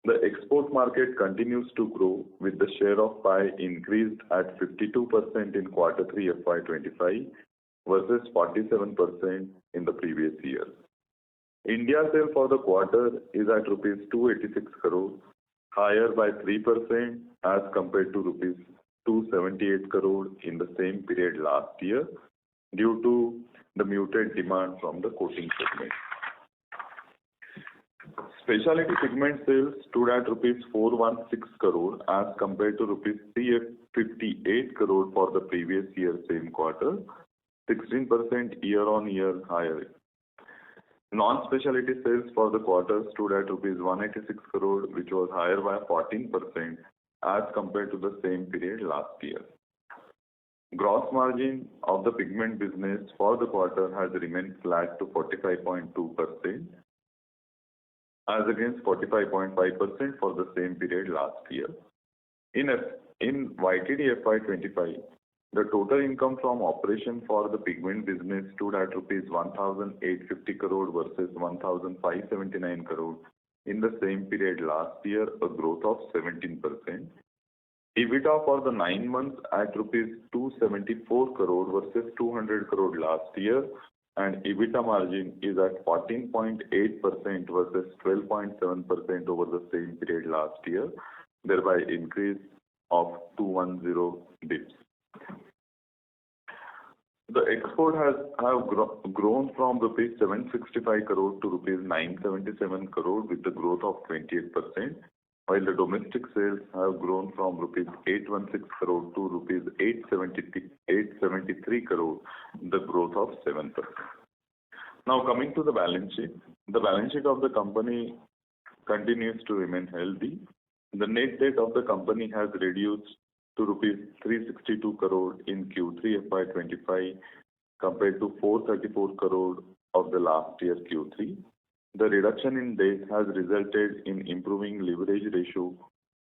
The export market continues to grow with the share of pie increased at 52% in Q3 FY25 versus 47% in the previous year. India sale for the quarter is at rupees 286 crore, higher by 3% as compared to rupees 278 crore in the same period last year due to the muted demand from the coating segment. Specialty pigment sales stood at rupees 416 crore as compared to rupees 358 crore for the previous year same quarter, 16% year-on-year higher. Non-specialty sales for the quarter stood at rupees 186 crore, which was higher by 14% as compared to the same period last year. Gross margin of the pigment business for the quarter has remained flat to 45.2% as against 45.5% for the same period last year. In YTD FY25, the total income from operation for the pigment business stood at rupees 1,850 crore versus 1,579 crore in the same period last year, a growth of 17%. EBITDA for the 9 months at rupees 274 crore versus 200 crore last year, and EBITDA margin is at 14.8% versus 12.7% over the same period last year, thereby increase of 210 bps. The export have grown from rupees 765 crore to rupees 977 crore with the growth of 28%, while the domestic sales have grown from rupees 816 crore to rupees 873 crore, the growth of 7%. Now coming to the balance sheet. The balance sheet of the company continues to remain healthy. The net debt of the company has reduced to rupees 362 crore in Q3 FY25 compared to 434 crore of the last year Q3. The reduction in debt has resulted in improving leverage ratio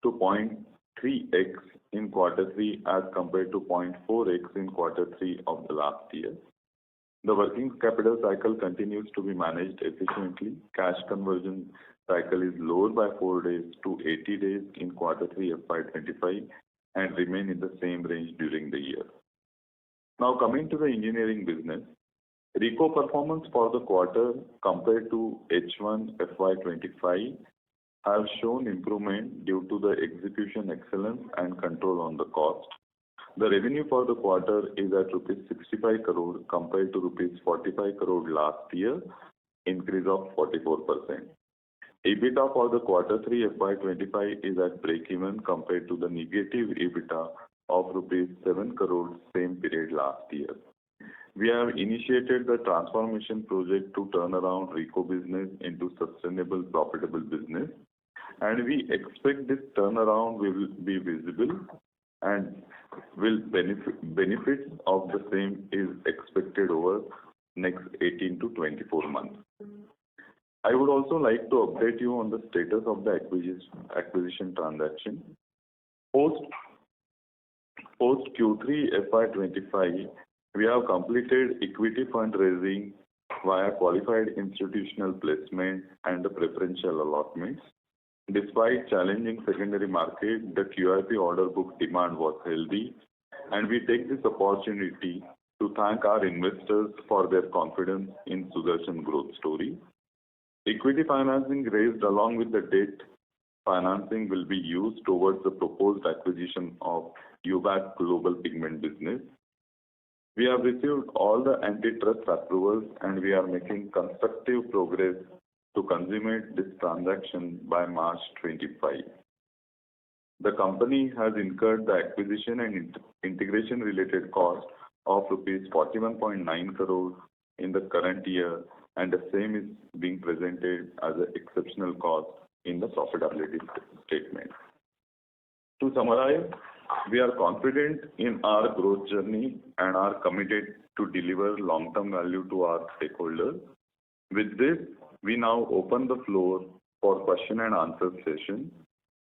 to 0.3x in Q3 as compared to 0.4x in Q3 of the last year. The working capital cycle continues to be managed efficiently. Cash conversion cycle is lower by 4 days to 80 days in Q3 FY25 and remain in the same range during the year. Now coming to the engineering business, RICO performance for the quarter compared to H1 FY25 have shown improvement due to the execution excellence and control on the cost. The revenue for the quarter is at rupees 65 crore compared to rupees 45 crore last year, increase of 44%. EBITDA for the Q3 FY25 is at break-even compared to the negative EBITDA of rupees 7 crore same period last year. We have initiated the transformation project to turn around RICO business into sustainable, profitable business, and we expect this turnaround will be visible and benefits of the same is expected over next 18 to 24 months. I would also like to update you on the status of the acquisition transaction. Post Q3 FY25, we have completed equity fundraising via qualified institutional placement and the preferential allotments. Despite challenging secondary market, the QIP order book demand was healthy, and we take this opportunity to thank our investors for their confidence in Sudarshan growth story. Equity financing raised along with the debt financing will be used towards the proposed acquisition of UBAC Global Pigment Business. We have received all the antitrust approvals and we are making constructive progress to consummate this transaction by March 25. The company has incurred the acquisition and integration related cost of rupees 41.9 crore in the current year, and the same is being presented as an exceptional cost in the profitability statement. To summarize, we are confident in our growth journey and are committed to deliver long-term value to our stakeholders. With this, we now open the floor for question and answer session.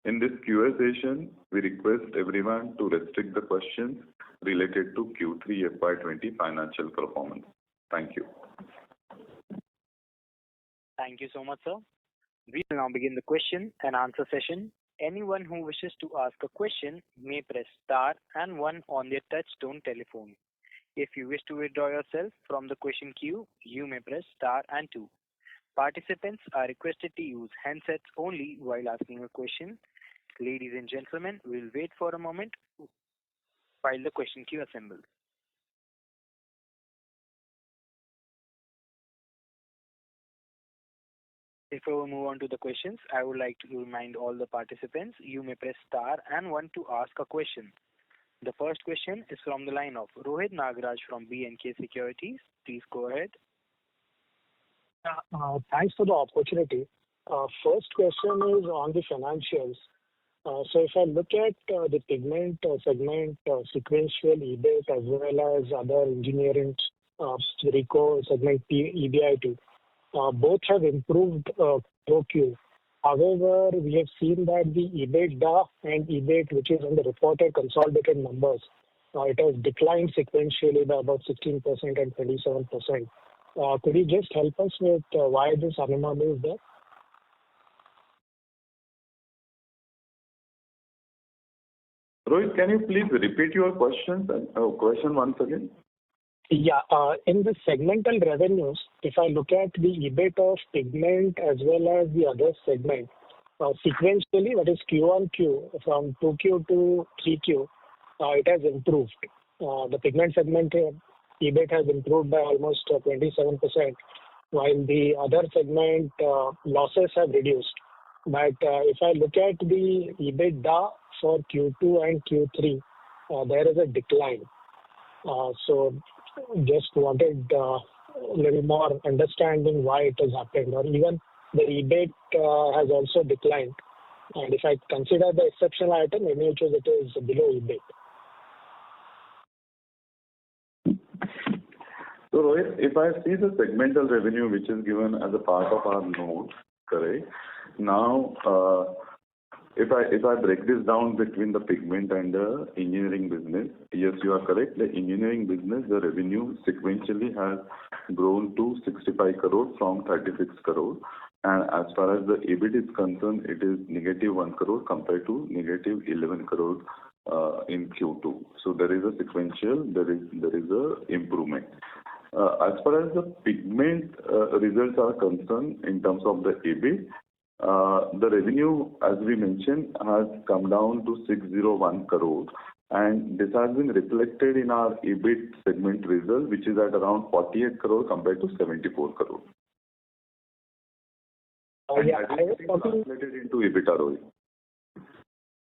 In this QA session, we request everyone to restrict the questions related to Q3 FY20 financial performance. Thank you. Thank you so much, sir. We will now begin the question and answer session. Anyone who wishes to ask a question may press star and one on their touch-tone telephone. If you wish to withdraw yourself from the question queue, you may press star and two. Participants are requested to use handsets only while asking a question. Ladies and gentlemen, we'll wait for a moment while the question queue assembles. Before we move on to the questions, I would like to remind all the participants you may press star and one to ask a question. The first question is from the line of Rohit Nagraj from B&K Securities. Please go ahead. Thanks for the opportunity. First question is on the financials. So if I look at the pigment segment sequential EBIT as well as other engineering RECO segment EBIT, both have improved QoQ. However, we have seen that the EBITDA and EBIT, which is on the reported consolidated numbers, it has declined sequentially by about 16% and 27%. Could you just help us with why this anomaly is there? Rohit, can you please repeat your question once again? Yeah. In the segmental revenues, if I look at the EBIT of pigment as well as the other segment, sequentially, that is Q on Q, from 2Q to 3Q, it has improved. The pigment segment EBIT has improved by almost 27%, while the other segment losses have reduced. But if I look at the EBITDA for Q2 and Q3, there is a decline. So just wanted a little more understanding why it has happened, or even the EBIT has also declined. And if I consider the exceptional item, it is below EBIT. So Rohit, if I see the segmental revenue which is given as a part of our notes, correct? Now, if I break this down between the pigment and the engineering business, yes, you are correct. The engineering business, the revenue sequentially has grown to 65 crore from 36 crore. And as far as the EBIT is concerned, it is negative 1 crore compared to negative 11 crore in Q2. So there is a sequential, there is a improvement. As far as the pigment results are concerned in terms of the EBIT, the revenue, as we mentioned, has come down to 601 crore, and this has been reflected in our EBIT segment result, which is at around 48 crore compared to 74 crore. Yeah, I was talking translated into EBITDA, Rohit.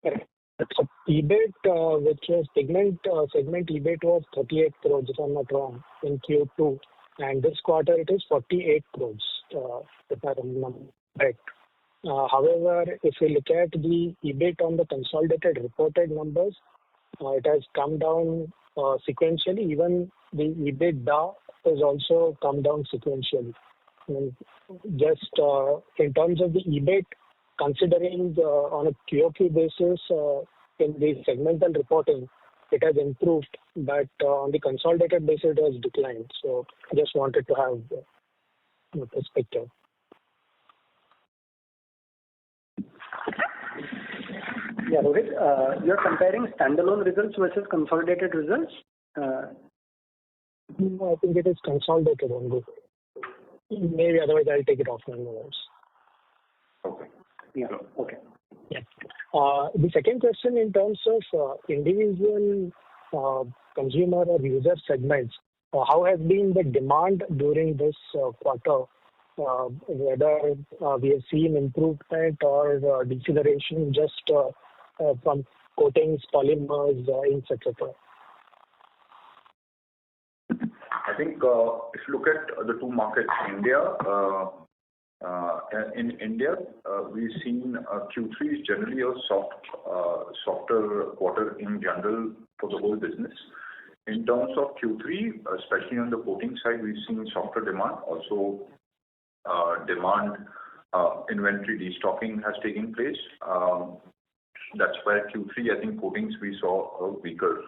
Correct. So EBIT, which was pigment segment EBIT was 38 crores, if I'm not wrong, in Q2, and this quarter it is 48 crores, if I remember right. However, if we look at the EBIT on the consolidated reported numbers, it has come down sequentially. Even the EBITDA has also come down sequentially. And just in terms of the EBIT, considering on a QoQ basis, in the segmental reporting, it has improved, but on the consolidated basis, it has declined. So I just wanted to have the perspective. Yeah, Rohit, you're comparing standalone results versus consolidated results? No, I think it is consolidated only. Maybe otherwise I'll take it offline. Okay. Yeah, okay. Yeah. The second question in terms of individual consumer or user segments, how has been the demand during this quarter? Whether we have seen improvement or deceleration just from coatings, polymers, inks, etc. I think if you look at the two markets, in India, we've seen Q3 is generally a softer quarter in general for the whole business. In terms of Q3, especially on the coating side, we've seen softer demand. Also, demand inventory destocking has taken place. That's why Q3, I think coatings we saw a weaker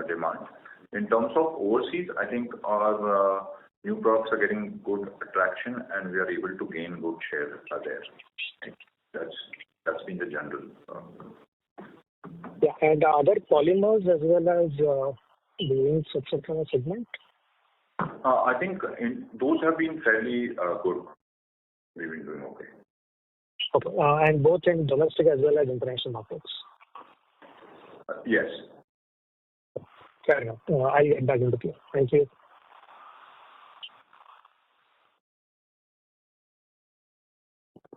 demand. In terms of overseas, I think our new products are getting good traction, and we are able to gain good share there. Right? That's been the general. Yeah, and other polymers as well as bearings, etc. segment? I think those have been fairly good. We've been doing okay. Okay, and both in domestic as well as international markets? Yes. Fair enough. I'll get back into queue. Thank you.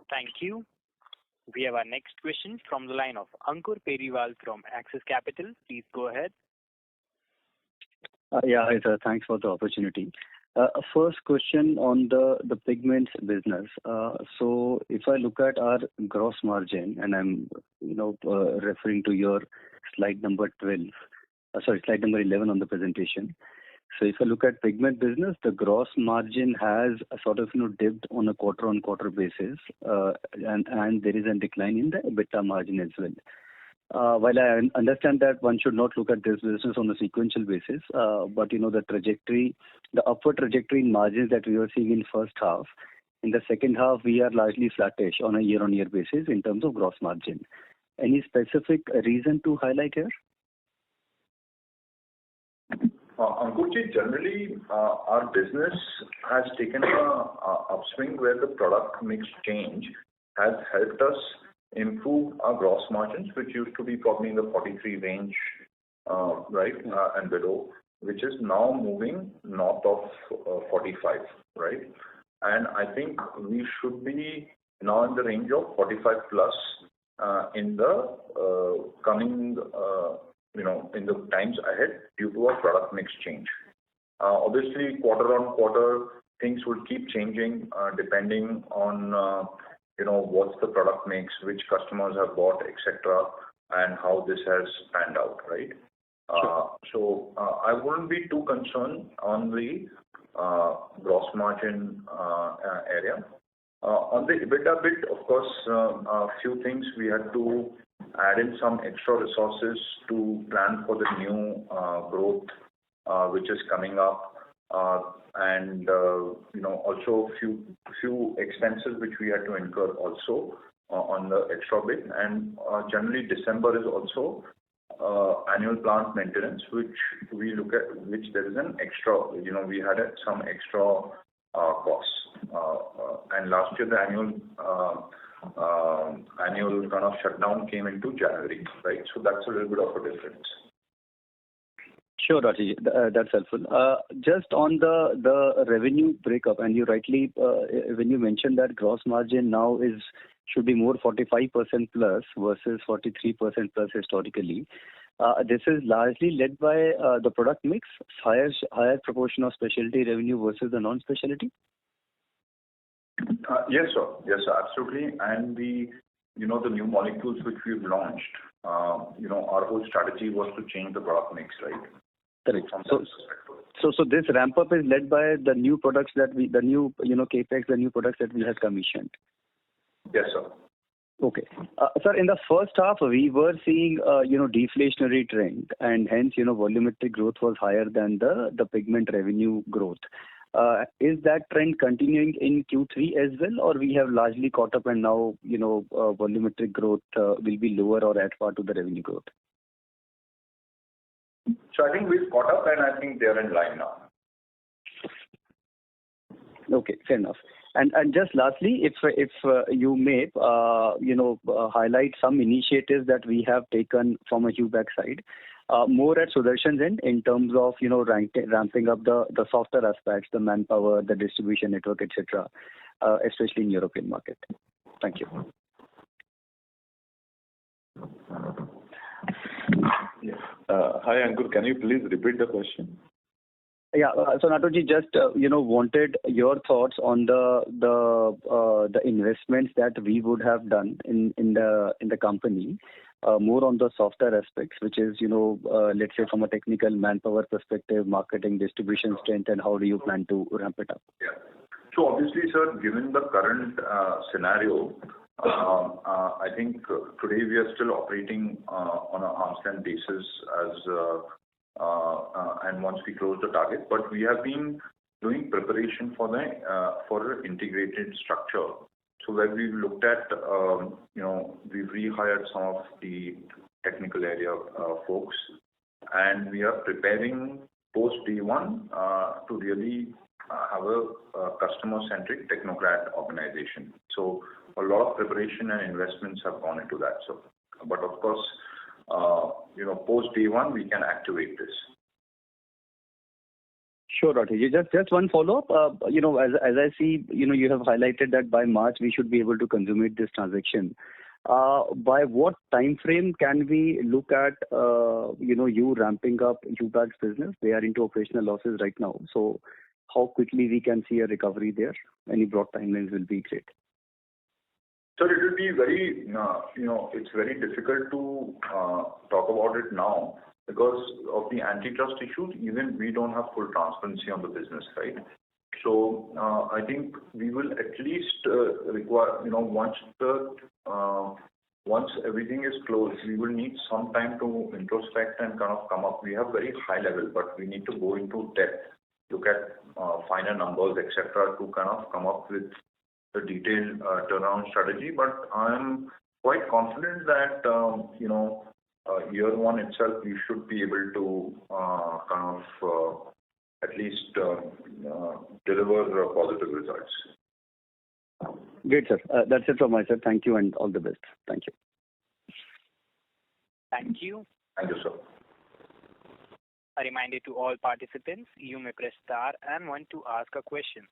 Thank you. We have our next question from the line of Ankur Periwal from Axis Capital. Please go ahead. Yeah, hi sir. Thanks for the opportunity. First question on the pigments business. So if I look at our gross margin, and I'm referring to your slide number 11 on the presentation. So if I look at pigment business, the gross margin has sort of dipped on a quarter-on-quarter basis, and there is a decline in the EBITDA margin as well. While I understand that one should not look at this business on a sequential basis, but the trajectory, the upward trajectory in margins that we were seeing in first half, in the second half we are largely flattish on a year-on-year basis in terms of gross margin. Any specific reason to highlight here? Ankurji, generally, our business has taken a upswing where the product mix change has helped us improve our gross margins, which used to be probably in the 43 range, right, and below, which is now moving north of 45, right? And I think we should be now in the range of 45 plus in the coming in the times ahead due to our product mix change. Obviously, quarter on quarter, things will keep changing depending on what's the product mix, which customers have bought, etc., and how this has panned out, right? So I wouldn't be too concerned on the gross margin area. On the EBITDA bit, of course, a few things we had to add in some extra resources to plan for the new growth which is coming up, and also few expenses which we had to incur also on the extra bit. And generally December is also annual plant maintenance, which we look at, which there is an extra, we had some extra costs. And last year the annual kind of shutdown came into January, right? So that's a little bit of a difference. Sure, Rajesh, that's helpful. Just on the revenue breakup, and you rightly, when you mentioned that gross margin now should be more 45% plus versus 43% plus historically, this is largely led by the product mix, higher proportion of specialty revenue versus the non-specialty? Yes, sir. Yes, sir, absolutely. And the new molecules which we've launched, our whole strategy was to change the product mix, right? Correct. So this ramp up is led by the new products the new capex, the new products that we have commissioned. Yes, sir. Okay, sir. In the first half, we were seeing deflationary trend, and hence volumetric growth was higher than the pigment revenue growth. Is that trend continuing in Q3 as well, or we have largely caught up and now volumetric growth will be lower or at par to the revenue growth? So I think we've caught up, and I think they're in line now. Okay, fair enough. And just lastly, if you may highlight some initiatives that we have taken from a UBAC side, more at Sudarshan's end in terms of ramping up the softer aspects, the manpower, the distribution network, etc., especially in European market. Thank you. Hi Ankur, can you please repeat the question? Yeah, so Natoji just wanted your thoughts on the investments that we would have done in the company, more on the softer aspects, which is let's say from a technical manpower perspective, marketing, distribution strength, and how do you plan to ramp it up? Yeah. So obviously, sir, given the current scenario, I think today we are still operating on an arm's length basis and once we close the target, but we have been doing preparation for an integrated structure. So where we've looked at, we've rehired some of the technical area folks, and we are preparing post day one to really have a customer-centric technocrat organization. So a lot of preparation and investments have gone into that. So, but of course, post day one we can activate this. Sure, Rathi. Just one follow-up. As I see, you have highlighted that by March we should be able to consummate this transaction. By what time frame can we look at, you ramping up UBAC's business? They are into operational losses right now. So how quickly we can see a recovery there? Any broad timelines will be great. So it will be very, it's very difficult to talk about it now because of the antitrust issues. Even we don't have full transparency on the business, right? So I think we will at least require, once everything is closed, we will need some time to introspect and kind of come up. We have very high level, but we need to go into depth, look at finer numbers, etc., to kind of come up with the detailed turnaround strategy. But I'm quite confident that year one itself we should be able to at least deliver positive results. Great, sir. That's it from my side. Thank you and all the best. Thank you. Thank you. Thank you, sir. A reminder to all participants, you may press star and one to ask a question.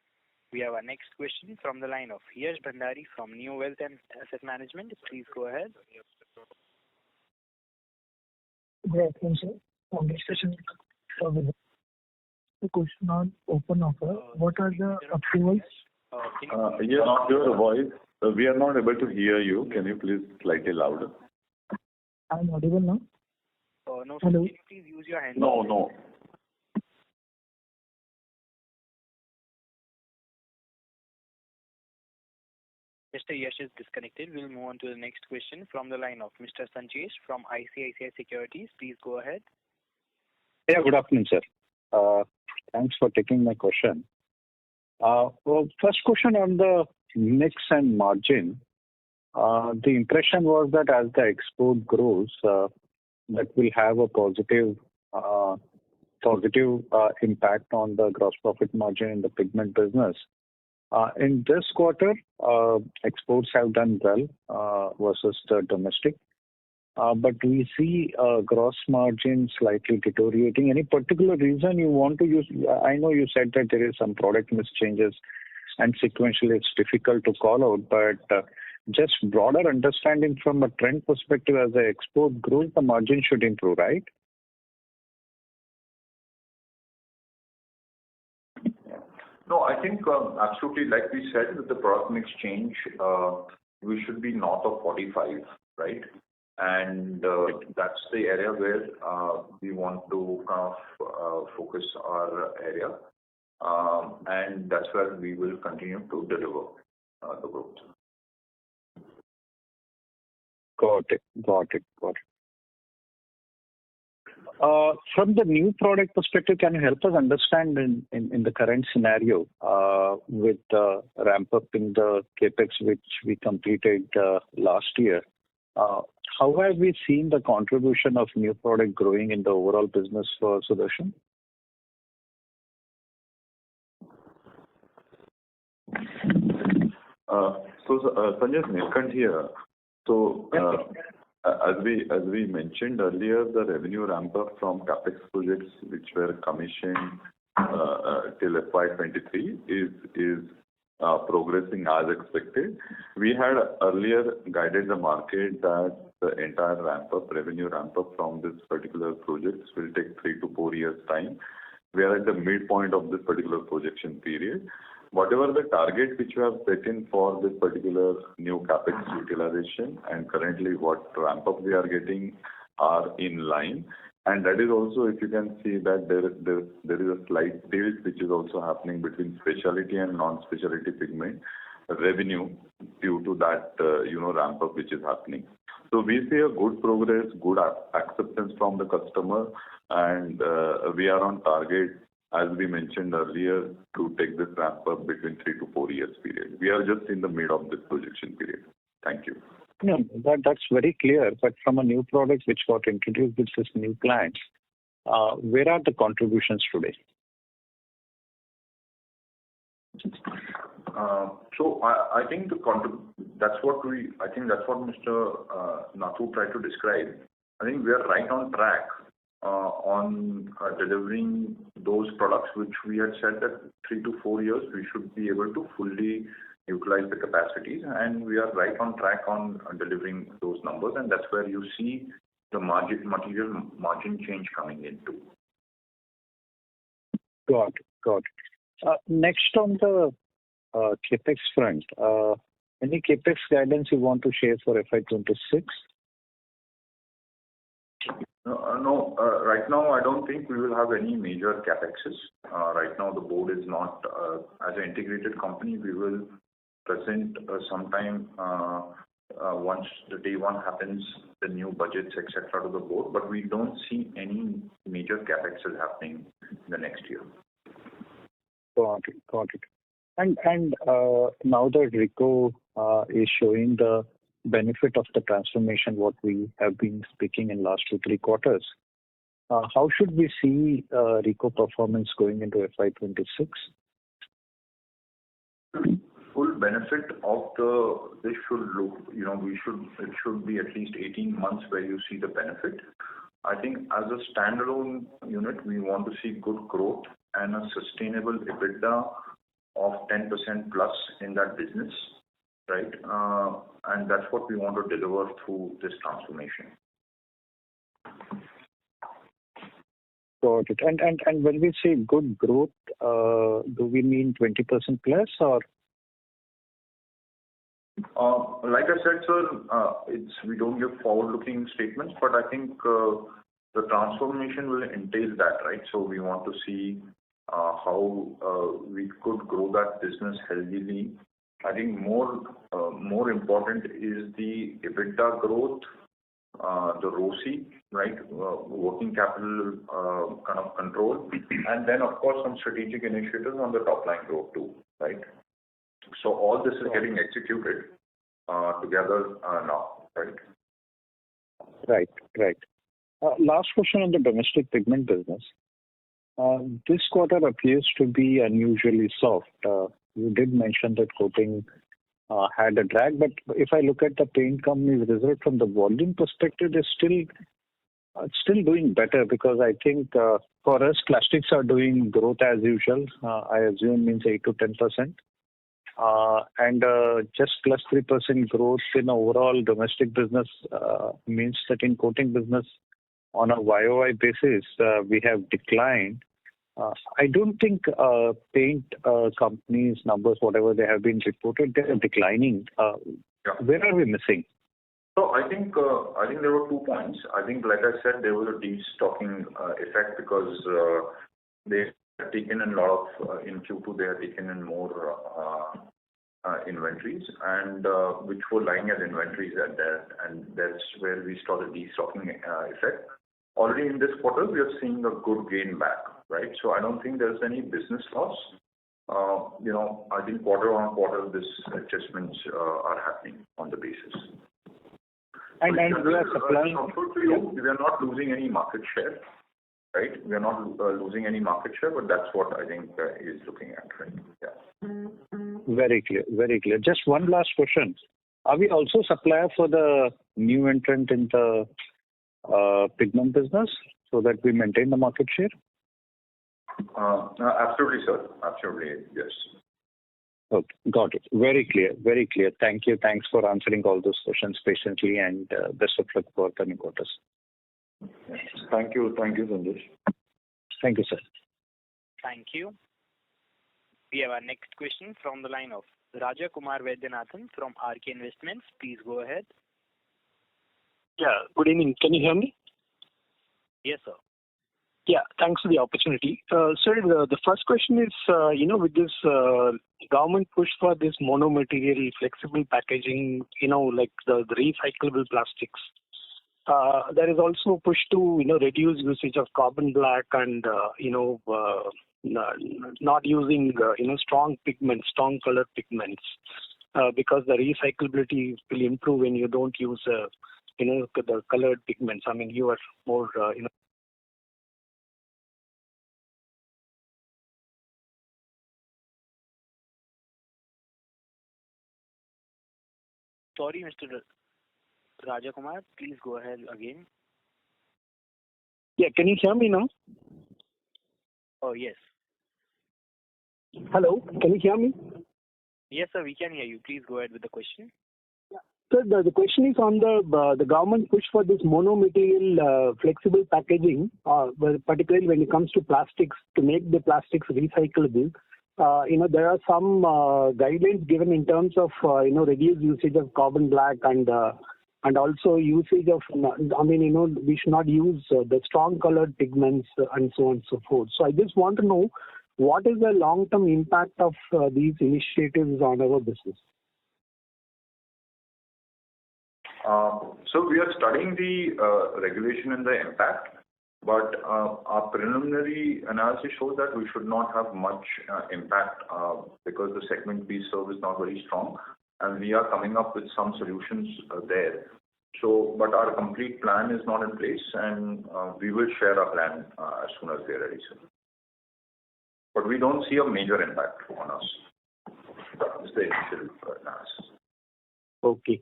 We have our next question from the line of Yash Bhandari from New Wealth and Asset Management. Please go ahead. Good afternoon, sir. Congratulations for the question on open offer. What are the approvals? Yes, your voice. We are not able to hear you. Can you please slightly louder? I'm audible now? No, hello. Can you please use your hand? No. Mr. Yash is disconnected. We'll move on to the next question from the line of Mr. Sanjesh from ICICI Securities. Please go ahead. Yeah, good afternoon, sir. Thanks for taking my question. First question on the mix and margin. The impression was that as the export grows, that will have a positive impact on the gross profit margin in the pigment business. In this quarter, exports have done well versus the domestic. But we see gross margin slightly deteriorating. Any particular reason you want to use? I know you said that there is some product mix changes and sequentially it's difficult to call out, but just broader understanding from a trend perspective, as the export grows, the margin should improve, right? No, I think absolutely, like we said, with the product mix change, we should be north of 45, right? And that's the area where we want to kind of focus our area. And that's where we will continue to deliver the growth. Got it. From the new product perspective, can you help us understand in the current scenario with the ramp up in the capex which we completed last year? How have we seen the contribution of new product growing in the overall business for Sudarshan? Sanjay, Nilkant here. So as we mentioned earlier, the revenue ramp up from capex projects which were commissioned till FY23 is progressing as expected. We had earlier guided the market that the entire revenue ramp up from this particular projects will take 3 to 4 years time. We are at the midpoint of this particular projection period. Whatever the target which we have set in for this particular new capex utilization and currently what ramp up we are getting are in line. And that is also, if you can see that there is a slight tilt which is also happening between specialty and non-specialty pigment revenue due to that ramp up which is happening. So we see a good progress, good acceptance from the customer, and we are on target as we mentioned earlier, to take this ramp up between 3 to 4 years period. We are just in the mid of this projection period. Thank you. No, that's very clear. But from a new product which got introduced with this new plant, where are the contributions today? So I think that's what Mr. Nathu tried to describe. I think we are right on track on delivering those products which we had said that 3 to 4 years we should be able to fully utilize the capacities, and we are right on track on delivering those numbers, and that's where you see the material margin change coming into. Got it. Next on the capex front, any capex guidance you want to share for FY26? No, right now I don't think we will have any major capexes. Right now the board is not, as an integrated company, we will present sometime once the day one happens, the new budgets, etc. to the board, but we don't see any major capexes happening in the next year. Got it. And now that RICO is showing the benefit of the transformation, what we have been speaking in last 2-3 quarters, how should we see RICO performance going into FY26? Full benefit of this should look, it should be at least 18 months where you see the benefit. I think as a standalone unit, we want to see good growth and a sustainable EBITDA of 10% plus in that business, right? And that's what we want to deliver through this transformation. Got it. And when we say good growth, do we mean 20% plus or? Like I said, sir, we don't give forward-looking statements, but I think the transformation will entail that, right? So we want to see how we could grow that business healthily. I think more important is the EBITDA growth, the ROCE, right? Working capital kind of control, and then of course some strategic initiatives on the top line growth too, right? So all this is getting executed together now, right? Right. Last question on the domestic pigment business. This quarter appears to be unusually soft. You did mention that coating had a drag, but if I look at the paint company's result from the volume perspective, they're still doing better, because I think for us, plastics are doing growth as usual. I assume means 8 to 10%. And just plus 3% growth in overall domestic business means that in coating business on a YOY basis, we have declined. I don't think paint companies' numbers, whatever they have been reported, they are declining. Where are we missing? So I think there were 2 points. I think, like I said, there was a destocking effect because they had taken in a lot of in Q2. They had taken in more inventories, and which were lying as inventories at that, and that's where we saw the destocking effect. Already in this quarter, we are seeing a good gain back, right? So I don't think there's any business loss. I think quarter on quarter, this adjustments are happening on the basis. And we are supplying. We are not losing any market share, right? We are not losing any market share, but that's what I think is looking at, right? Yeah. Very clear. Just one last question. Are we also supplier for the new entrant in the pigment business so that we maintain the market share? Absolutely, sir. Absolutely, yes. Okay, got it. Very clear. Thank you. Thanks for answering all those questions patiently, and best of luck for coming quarters. Yes. Thank you, Sanjesh. Thank you, sir. Thank you. We have our next question from the line of Raja Kumar Vaidyanathan from RK Investments. Please go ahead. Yeah, good evening. Can you hear me? Yes, sir. Yeah, thanks for the opportunity. Sir, the first question is, with this government push for this mono-material flexible packaging, like the recyclable plastics, there is also a push to, reduce usage of carbon black and, not using strong pigments, strong color pigments, because the recyclability will improve when you don't use the colored pigments. I mean, you are more Sorry, Mr. Rajakumar, please go ahead again. Yeah, can you hear me now? Oh, yes. Hello, can you hear me? Yes, sir, we can hear you. Please go ahead with the question. Sir, the question is on the government push for this mono-material flexible packaging, particularly when it comes to plastics, to make the plastics recyclable. There are some guidelines given in terms of reduced usage of carbon black and also usage of we should not use the strong colored pigments and so on and so forth. So I just want to know what is the long-term impact of these initiatives on our business. So we are studying the regulation and the impact, but our preliminary analysis shows that we should not have much impact because the segment we serve is not very strong, and we are coming up with some solutions there. So, but our complete plan is not in place, and we will share our plan as soon as we are ready, sir. But we don't see a major impact on us. That is the initial analysis. Okay.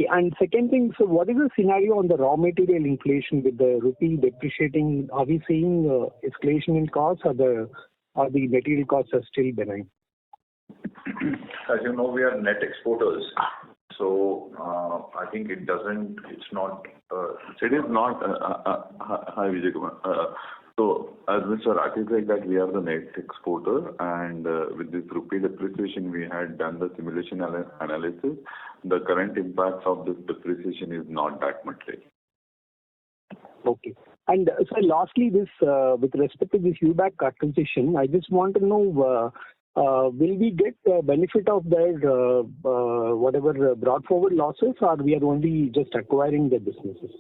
And second thing, so what is the scenario on the raw material inflation with the rupee depreciating? Are we seeing escalation in costs, or the material costs are still benign? As you know, we are net exporters, so I think it is not. Hi, Vijay Kumar. So as Mr. Rakesh said that we are the net exporter, and with this rupee depreciation, we had done the simulation analysis. The current impact of this depreciation is not that material. Okay. And so lastly, this with respect to this UBAC acquisition, I just want to know, will we get the benefit of their whatever brought forward losses, or we are only just acquiring the businesses?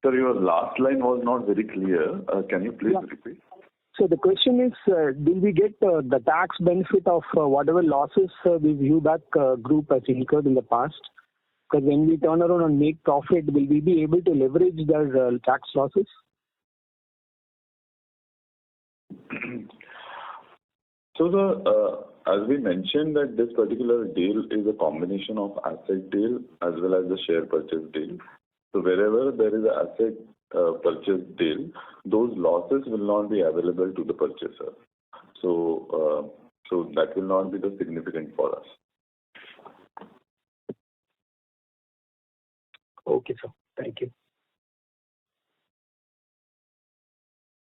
Sir, your last line was not very clear. Can you please repeat? So the question is, will we get the tax benefit of whatever losses this UBAC group has incurred in the past? Because when we turn around and make profit, will we be able to leverage their tax losses? So as we mentioned that this particular deal is a combination of asset deal as well as the share purchase deal. So wherever there is an asset purchase deal, those losses will not be available to the purchaser. So that will not be the significant for us. Okay, sir. Thank you.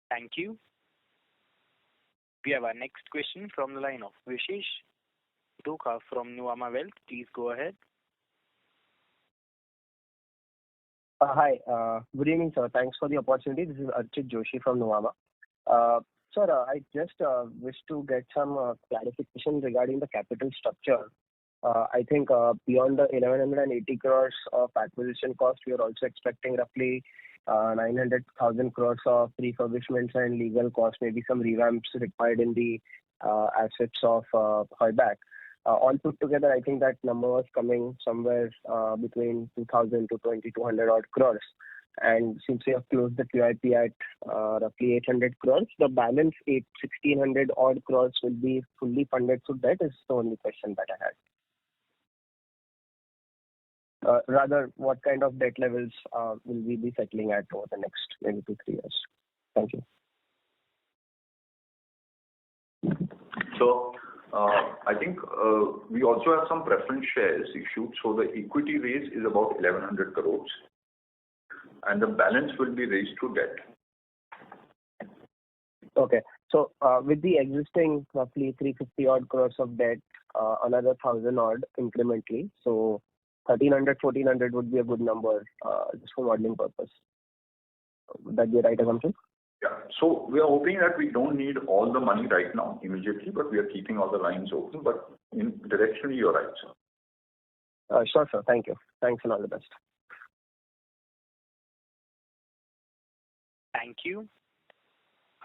Thank you. We have our next question from the line of Vishesh Dokha from Nuvama Wealth. Please go ahead. Hi. Good evening, sir. Thanks for the opportunity. This is Archit Joshi from Nuvama. Sir, I just wish to get some clarification regarding the capital structure. I think beyond the 1180 crores of acquisition cost, we are also expecting roughly 900,000 crores of refurbishments and legal costs, maybe some revamps required in the assets of Hoiberg. All put together, I think that number was coming somewhere between 2,000 to 2,200 odd crores. And since we have closed the QIP at roughly 800 crores, the balance 1,600 odd crores will be fully funded. So that is the only question that I had. Rather, what kind of debt levels will we be settling at over the next maybe 2-3 years? Thank you. So I think we also have some preference shares issued. So the equity raise is about 1,100 crores, and the balance will be raised through debt. Okay. So with the existing roughly 350 odd crores of debt, another 1,000 odd incrementally, so 1,300, 1,400 would be a good number just for modeling purpose. Would that be a right assumption? Yeah. So we are hoping that we don't need all the money right now immediately, but we are keeping all the lines open. But in directionally, you're right, sir. Sure, sir. Thank you. Thanks and all the best. Thank you.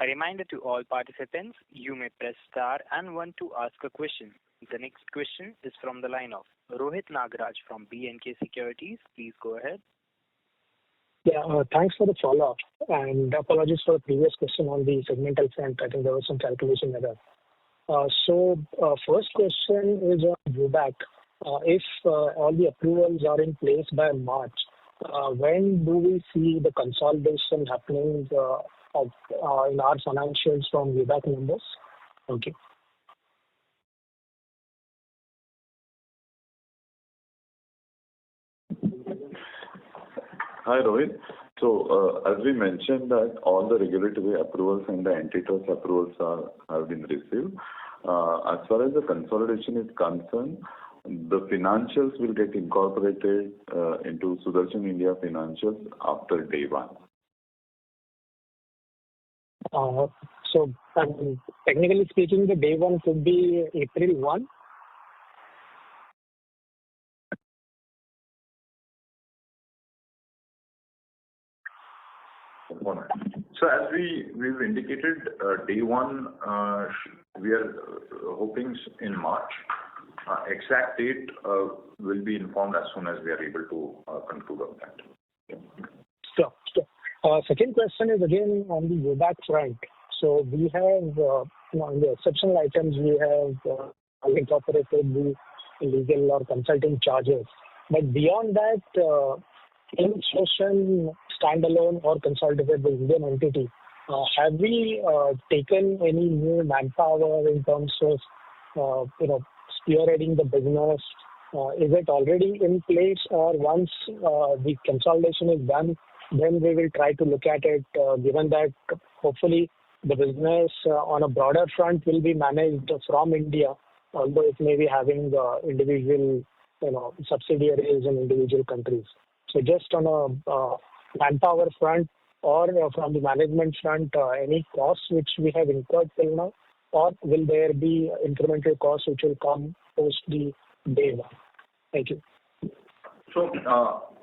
A reminder to all participants, you may press star and one to ask a question. The next question is from the line of Rohit Nagraj from B&K Securities. Please go ahead. Yeah, thanks for the follow-up, and apologies for the previous question on the segmental front. I think there was some calculation error. First question is on UBAC. If all the approvals are in place by March, when do we see the consolidation happening in our financials from UBAC numbers? Thank you. Hi, Rohit. As we mentioned that all the regulatory approvals and the antitrust approvals have been received. As far as the consolidation is concerned, the financials will get incorporated into Sudarshan India financials after day one. Technically speaking, the day one could be April 1? As we've indicated, day one, we are hoping in March. Exact date will be informed as soon as we are able to conclude on that. Sure. Second question is again on the UBAC front. We have, in the exceptional items, we have incorporated the legal or consulting charges. But beyond that, in Sudarshan standalone or consolidated with Indian entity, have we taken any new manpower in terms of, spearheading the business? Is it already in place, or once the consolidation is done, then we will try to look at it, given that hopefully the business on a broader front will be managed from India, although it may be having individual, subsidiaries in individual countries. So just on a manpower front or from the management front, any costs which we have incurred till now, or will there be incremental costs which will come post the day one? Thank you. So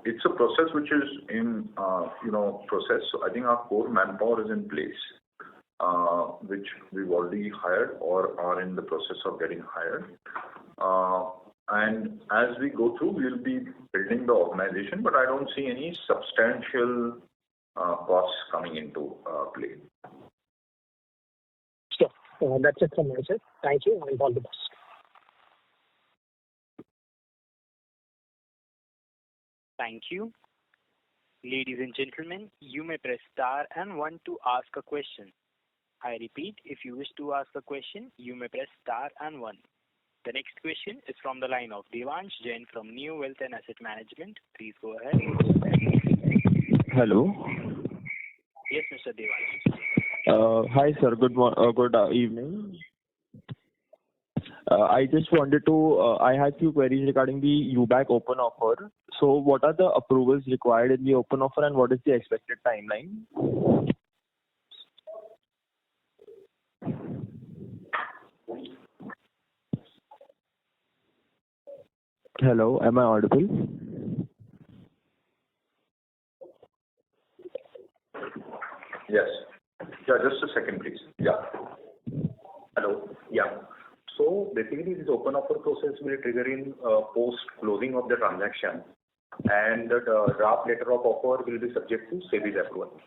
it's a process which is in process. So I think our core manpower is in place, which we've already hired or are in the process of getting hired. And as we go through, we'll be building the organization, but I don't see any substantial costs coming into play. Sure. That's it from my side. Thank you, and all the best. Thank you. Ladies and gentlemen, you may press star and one to ask a question. I repeat, if you wish to ask a question, you may press star and one. The next question is from the line of Devansh Jain from New Wealth and Asset Management. Please go ahead. Hello. Yes, Mr. Devansh. Hi, sir. Good evening. I just wanted to, I had few queries regarding the UBAC open offer. So what are the approvals required in the open offer, and what is the expected timeline? Hello, am I audible? Yes. Yeah, just a second, please. Yeah. Hello. Yeah. So basically, this open offer process will trigger in post closing of the transaction, and the draft letter of offer will be subject to SEBI's approval.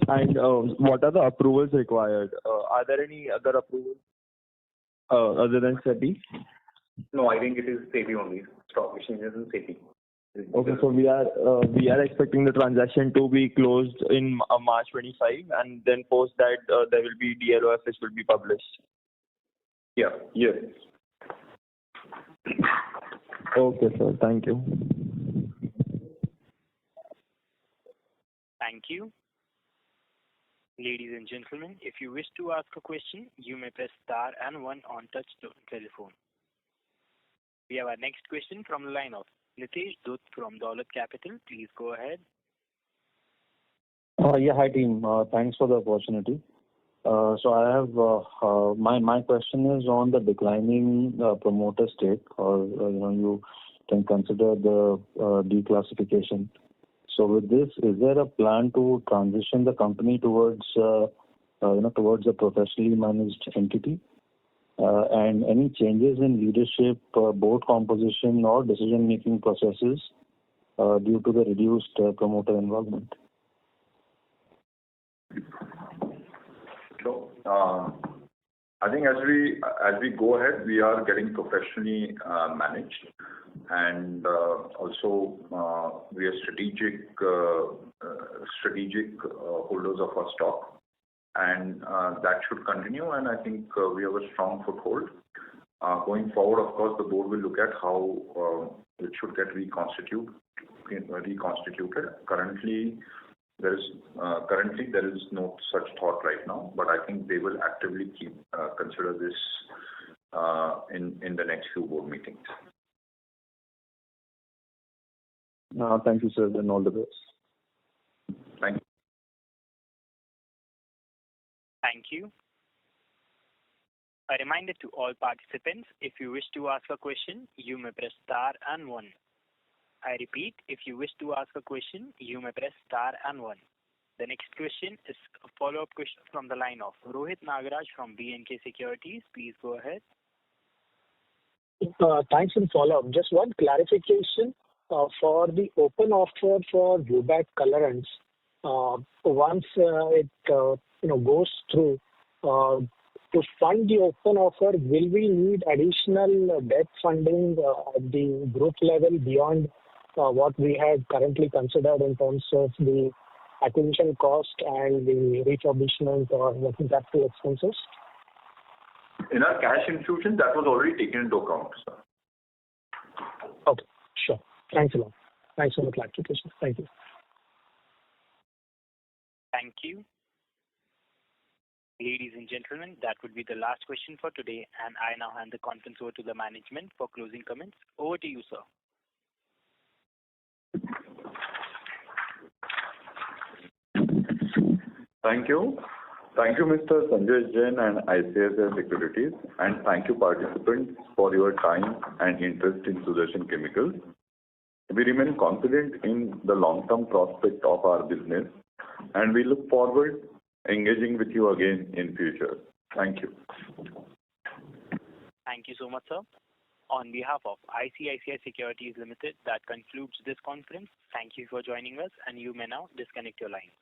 And what are the approvals required? Are there any other approvals other than SEBI? No, I think it is SEBI only. Stock exchanges and SEBI. Okay, so we are expecting the transaction to be closed in March 25, and then post that there will be DLOF which will be published. Yeah. Yes. Okay, sir. Thank you. Thank you. Ladies and gentlemen, if you wish to ask a question, you may press star and one on touch-tone telephone. We have our next question from the line of Nitesh Dutt from Dolat Capital. Please go ahead. Yeah, hi team. Thanks for the opportunity. So I have my question is on the declining promoter stake, or you can consider the declassification. So with this, is there a plan to transition the company towards towards a professionally managed entity? And any changes in leadership, board composition, or decision-making processes due to the reduced promoter involvement? So, I think as we go ahead, we are getting professionally managed, and also we are strategic holders of our stock, and that should continue. And I think we have a strong foothold. Going forward, of course, the board will look at how it should get reconstituted. Currently, there is no such thought right now, but I think they will actively consider this in the next few board meetings. Thank you, sir, and all the best. Thank you. Thank you. A reminder to all participants, if you wish to ask a question, you may press star and 1. I repeat, if you wish to ask a question, you may press star and 1. The next question is a follow-up question from the line of Rohit Nagaraj from B&K Securities. Please go ahead. Thanks for the follow-up. Just one clarification for the open offer for Vubat colorants. Once it goes through, to fund the open offer, will we need additional debt funding at the group level beyond what we have currently considered in terms of the acquisition cost and the refurbishment or working capital expenses? In our cash infusion, that was already taken into account, sir. Okay, sure. Thanks a lot. Thanks for the clarification. Thank you. Thank you. Ladies and gentlemen, that would be the last question for today, and I now hand the conference over to the management for closing comments. Over to you, sir. Thank you. Thank you, Mr. Sanjay Jain and ICICI Securities, and thank you, participants, for your time and interest in Sudarshan Chemicals. We remain confident in the long-term prospect of our business, and we look forward engaging with you again in future. Thank you. Thank you so much, sir. On behalf of ICICI Securities Limited, that concludes this conference. Thank you for joining us, and you may now disconnect your line.